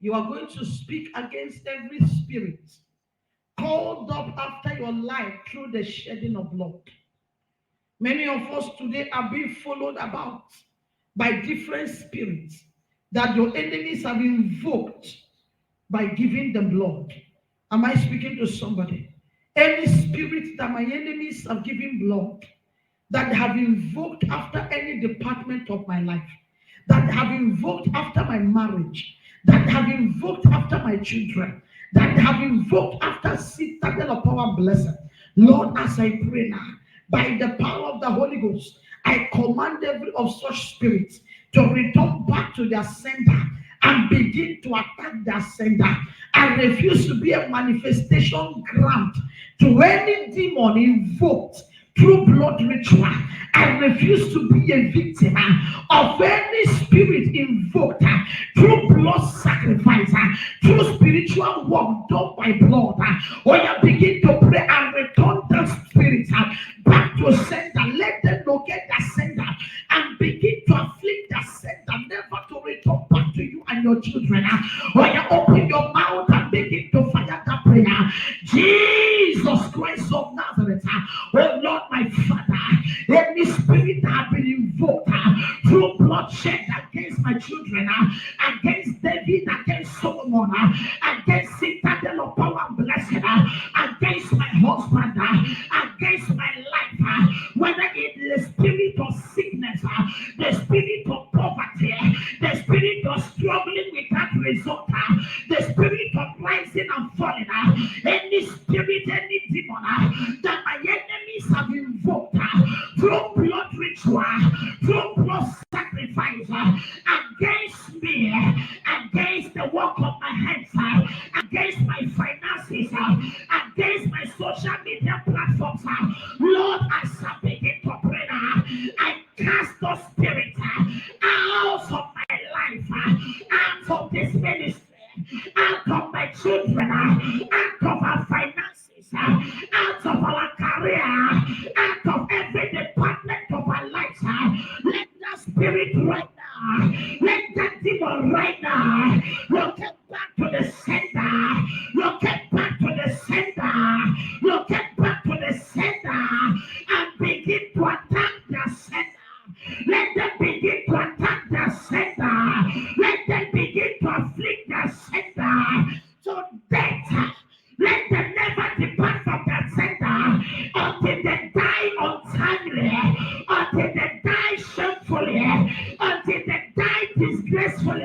You are going to speak against every spirit called up after your life through the shedding of blood. Many of us today are being followed about by different spirits that your enemies have invoked by giving them blood. Am I speaking to somebody? Any spirit that my enemies have given blood, that have invoked after any department of my life, that have invoked after my marriage, that have invoked after my children, that have invoked after citadel of power blessing. Lord, as I pray now, by the power of the Holy Ghost, I command every of such spirits to return back to their sender and begin to attack their sender. I refuse to be a manifestation grant to any demon invoked through blood ritual. I refuse to be a victim of any spirit invoked through blood sacrifice, through spiritual work done by blood. When you begin to pray and return the spirit back to sender, let them locate the sender and begin to afflict the sender, never to return back to you and your children. When you open your mouth and begin to fire that prayer, Jesus Christ of Nazareth, oh Lord, my Father, any spirit that have been invoked through bloodshed against my children, against David, against Solomon, against citadel of power and blessing, against my husband, against my life, whether it is the spirit of sickness, the spirit of poverty, the spirit of struggling without result, the spirit of rising and falling, any spirit, any demon that my enemies have invoked through blood ritual,